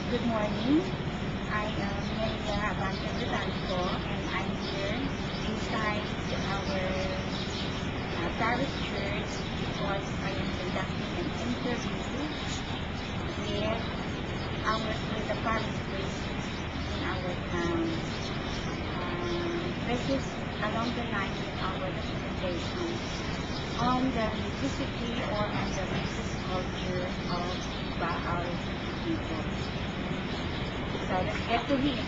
Good morning. I am Maria Abante Britanco, and I'm here inside our parish church because I am conducting an interview with the parish priest in our town. This is along the line with our documentation on the religiousity or on the religious culture of Baal people. So let's get to him.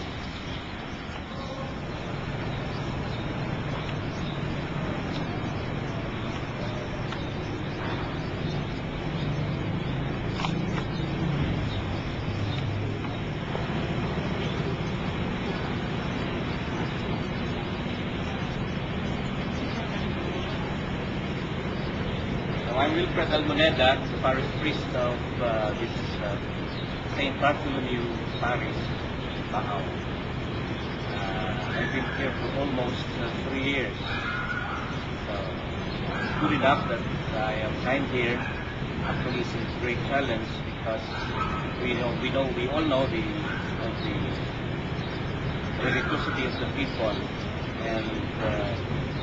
I'm Wilfred Almoneda, the parish priest of this St. Bartholomew Parish, Bahaw. I've been here for almost 3 years. So it's good enough that I am signed here. Actually, it's a great challenge because we all know the religiosity of the people, and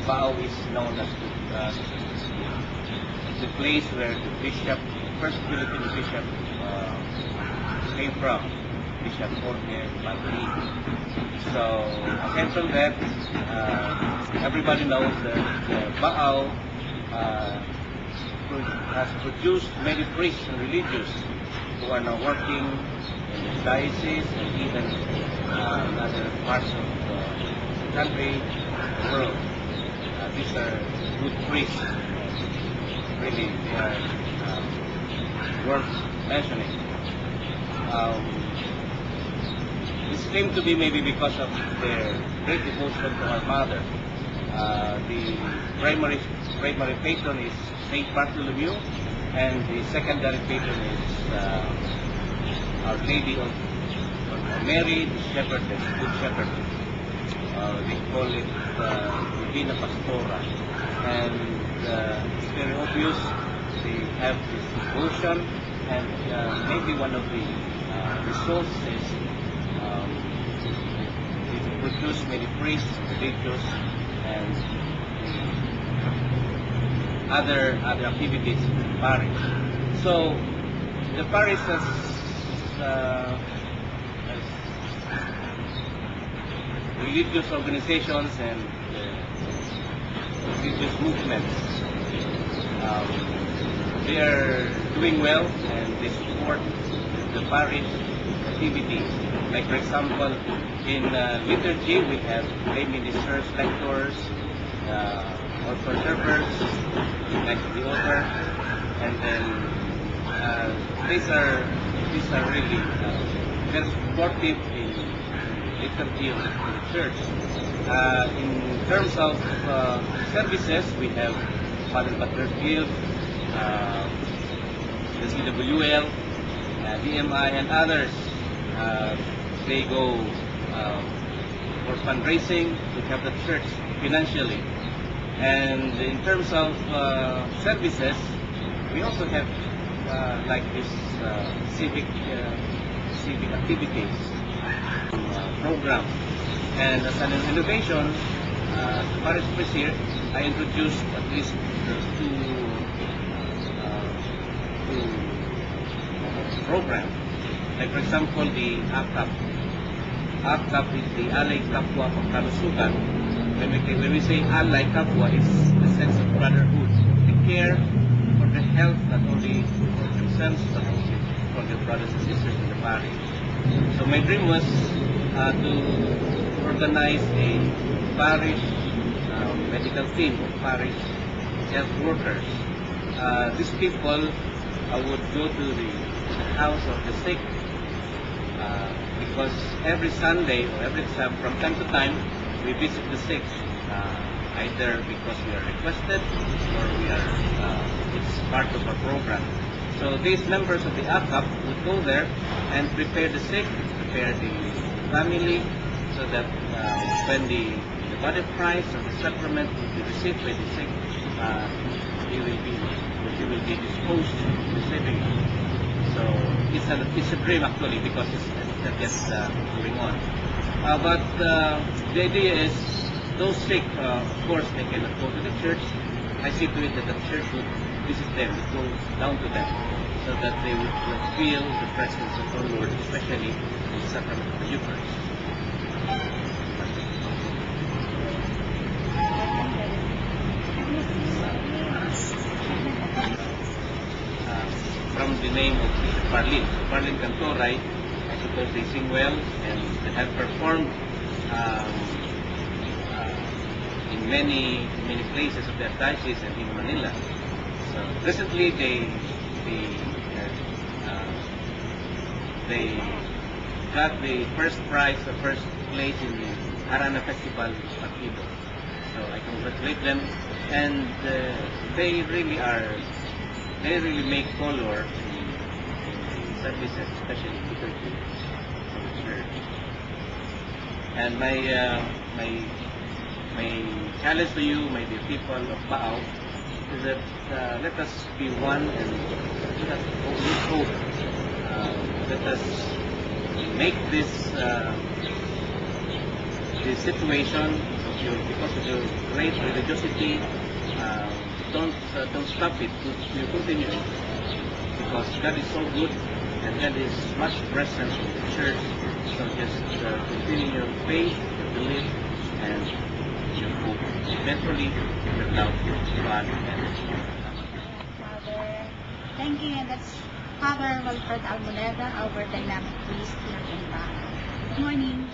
Bahaw is known as the place where the bishop, first Philippine bishop, came from, Bishop Jorge Magri. So aside from that, everybody knows that Bahaw has produced many priests and religious who are now working in the diocese and even in other parts of the country, the world. These are good priests. Really, they are worth mentioning. This came to be maybe because of their great devotion to our mother. The primary patron is Saint Bartholomew, and the secondary patron is Our Lady of Mary, the Shepherdess, Good Shepherdess. They call it Divina Pastora, and it's very obvious they have this devotion, and maybe one of the results is they produce many priests, religious, and other activities in the parish. So the parish has religious organizations and religious movements. They are doing well, and they support the parish activities. Like for example, in liturgy we have lay ministers, lectors, or preservers, like the author, and then these are really very supportive in liturgy of the church. In terms of services, we have Father Butler's Guild, the CWL, DMI, and others. They go for fundraising to help the church financially. And in terms of services, we also have like this civic activities program. And as an innovation, as parish priest here, I introduced at least two programs. Like for example, the ACAP. ACAP is the Alay Kapwa Pagkalusugan. When we say Alay Kapwa, it's the sense of brotherhood, the care for the health not only for themselves but also for their brothers and sisters in the parish. So my dream was to organize a parish medical team of parish health workers. These people would go to the house of the sick because every Sunday or from time to time we visit the sick, either because we are requested or it's part of our program. So these members of the ACAP would go there and prepare the sick, prepare the family, so that when the body of Christ or the sacrament will be received by the sick, he will be disposed to receiving it. So it's a dream actually, because it's that yet going on. But the idea is, those sick, of course, they cannot go to the church. I see to it that the church would visit them, would go down to them, so that they would feel the presence of our Lord, especially in the sacrament of the Eucharist. From the name of Sister Parlin. Parlin Cantoray, I suppose they sing well and they have performed in many places of their diocese and in Manila. So recently they got the first prize, the first place in the Arana Festival Partido. So I congratulate them, and they really make color in the services, especially in liturgy of the church. And my challenge to you, my dear people of Baao, is that let us be one and let us with hope. Let us make this situation because of your great religiosity. Don't stop it. You continue it, because God is so good and God is much present in the church. So just continue your faith, your belief, and your hope. Eventually, your love to God and Father, thank you. And that's Father Wilfred Almoneda, our dynamic priest here in Baco. Good morning.